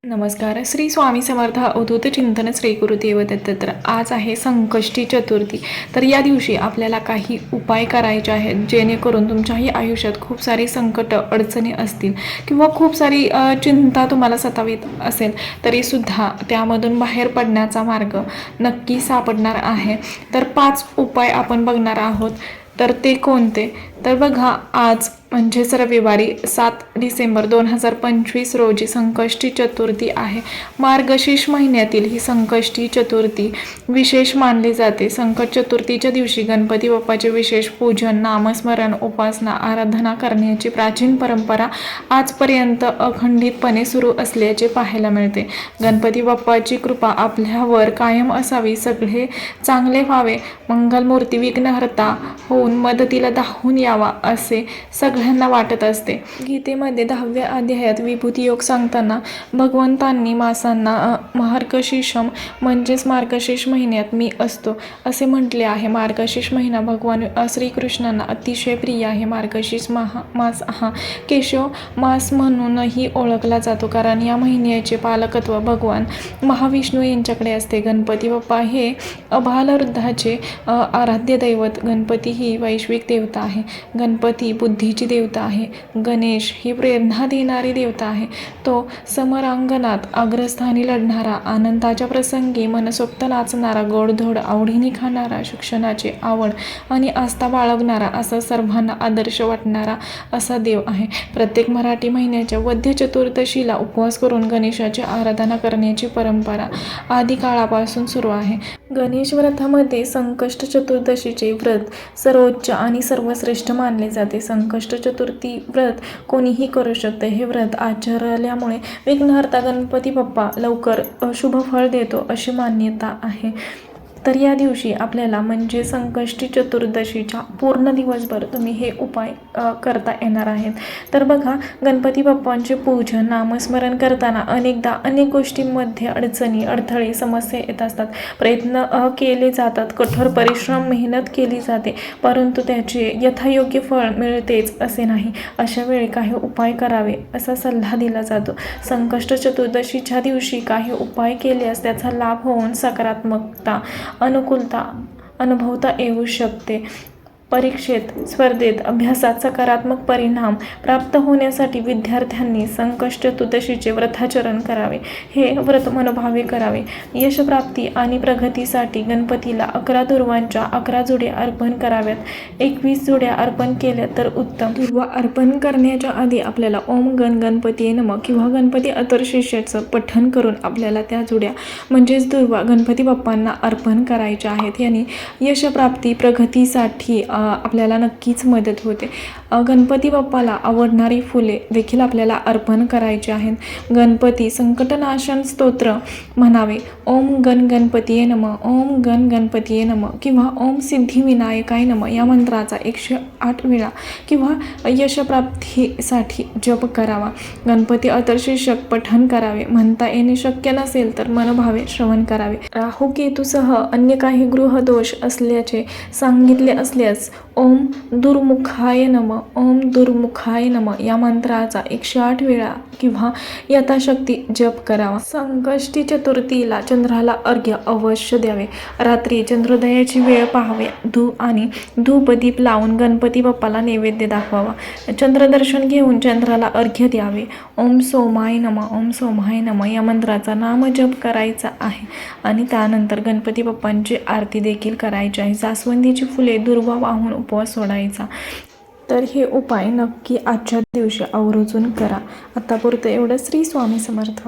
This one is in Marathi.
नमस्कार. श्री स्वामी समर्थ अवधूत चिंतन श्री गुरुदेव दत्त. तर आज आहे संकष्टी चतुर्थी. तर या दिवशी आपल्याला काही उपाय करायचे आहेत जेणेकरून तुमच्याही आयुष्यात खूप सारी संकट अडचणी असतील किंवा खूप सारी चिंता तुम्हाला सतावीत असेल तरीसुद्धा त्यामधून बाहेर पडण्याचा मार्ग नक्की सापडणार आहे. तर 5 उपाय आपण बघणार आहोत. तर ते कोणते? तर बघा, आज म्हणजेच रविवारी 7 डिसेंबर 2025 रोजी संकष्टी चतुर्थी आहे. मार्गशीर्ष महिन्यातील ही संकष्टी चतुर्थी विशेष मानली जाते. संकट चतुर्थीच्या दिवशी गणपती बाप्पाचे विशेष पूजन, नामस्मरण, उपासना, आराधना करण्याची प्राचीन परंपरा आजपर्यंत अखंडितपणे सुरू असल्याचे पाहायला मिळते. गणपती बाप्पाची कृपा आपल्यावर कायम असावी, सगळे चांगले व्हावे, मंगलमूर्ती विघ्नहर्ता होऊन मदतीला धावून यावा असे सगळ्यांना वाटत असते. गीतेमध्ये 10व्या अध्यायात विभूती योग सांगताना भगवंतांनी मासांना मार्गशीर्षम म्हणजेच मार्गशीर्ष महिन्यात मी असतो असे म्हटले आहे. मार्गशीर्ष महिना भगवान श्रीकृष्णांना अतिशय प्रिय आहे. मार्गशीर्ष मास हा केशव मास म्हणूनही ओळखला जातो, कारण या महिन्याचे पालकत्व भगवान महाविष्णू यांच्याकडे असते. गणपती बाप्पा हे बालवृद्धाचे आराध्य दैवत. गणपती ही वैश्विक देवता आहे. गणपती बुद्धीची देवता आहे. गणेश ही प्रेरणा देणारी देवता आहे. तो समरांगणात अग्रस्थानी लढणारा, आनंदाच्या प्रसंगी मनसोक्त नाचणारा, गोडधोड आवडीने खाणारा, शिक्षणाची आवड आणि आस्था बाळगणारा, असा सर्वांना आदर्श वाटणारा असा देव आहे. प्रत्येक मराठी महिन्याच्या वद्य चतुर्दशीला उपवास करून गणेशाची आराधना करण्याची परंपरा आदी काळापासून सुरू आहे. गणेश व्रतामध्ये संकष्ट चतुर्दशीचे व्रत सर्वोच्च आणि सर्वश्रेष्ठ मानले जाते. संकष्ट चतुर्थी व्रत कोणीही करू शकते. हे व्रत आचरल्यामुळे विघ्नहर्ता गणपती बाप्पा लवकर शुभ फळ देतो अशी मान्यता आहे. तर या दिवशी आपल्याला म्हणजे संकष्टी चतुर्दशीच्या पूर्ण दिवसभर तुम्ही हे उपाय करता येणार आहेत. तर बघा, गणपती बाप्पांचे पूजन, नामस्मरण करताना अनेकदा अनेक गोष्टींमध्ये अडचणी, अडथळे, समस्या येत असतात. प्रयत्न केले जातात, कठोर परिश्रम, मेहनत केली जाते, परंतु त्याचे यथायोग्य फळ मिळतेच असे नाही. अशा वेळी काही उपाय करावे असा सल्ला दिला जातो. संकष्ट चतुर्दशीच्या दिवशी काही उपाय केल्यास त्याचा लाभ होऊन सकारात्मकता, अनुकूलता अनुभवता येऊ शकते. परीक्षेत, स्पर्धेत, अभ्यासात सकारात्मक परिणाम प्राप्त होण्यासाठी विद्यार्थ्यांनी संकष्ट चतुर्दशीचे व्रताचरण करावे. हे व्रत मनोभावे करावे. यशप्राप्ती आणि प्रगतीसाठी गणपतीला 11 दुर्वांच्या 11 जुड्या अर्पण कराव्यात. 21 जुड्या अर्पण केल्या तर उत्तम. दुर्वा अर्पण करण्याच्या आधी आपल्याला ओम गण गणपती नमः किंवा गणपती अथर्वशीर्षाचं पठण करून आपल्याला त्या जुड्या म्हणजेच दुर्वा गणपती बाप्पांना अर्पण करायच्या आहेत. यांनी यशप्राप्ती, प्रगतीसाठी आपल्याला नक्कीच मदत होते. गणपती बाप्पाला आवडणारी फुले देखील आपल्याला अर्पण करायची आहेत. गणपती संकटनाशन स्तोत्र म्हणावे. ओम गण गणपतीये नमः, ओम गण गणपतीये नमः किंवा ओम सिद्धिविनायकाय नमः या मंत्राचा 108 वेळा किंवा यशप्राप्तीसाठी जप करावा. गणपती अथर्वशीर्षक पठण करावे. म्हणता येणे शक्य नसेल तर मनोभावे श्रवण करावे. राहू केतूसह अन्य काही गृहदोष असल्याचे सांगितले असल्यास ओम दुर्मुखाय नमः, ओम दुर्मुखाय नमः या मंत्राचा 108 वेळा किंवा यथाशक्ती जप करावा. संकष्टी चतुर्थीला चंद्राला अर्घ्य अवश्य द्यावे. रात्री चंद्रोदयाची वेळ पाहावे. धूपदीप लावून गणपती बाप्पाला नैवेद्य दाखवावा. चंद्रदर्शन घेऊन चंद्राला अर्घ्य द्यावे. ओम सोमाय नमः, ओम सोमाय नमः या मंत्राचा नामजप करायचा आहे आणि त्यानंतर गणपती बाप्पांची आरती देखील करायची आहे. जास्वंदीची फुले, दुर्वा वाहून उपवास सोडायचा. तर हे उपाय नक्की आजच्या दिवशी आवर्जून करा. आतापुरतं एवढं. श्री स्वामी समर्थ.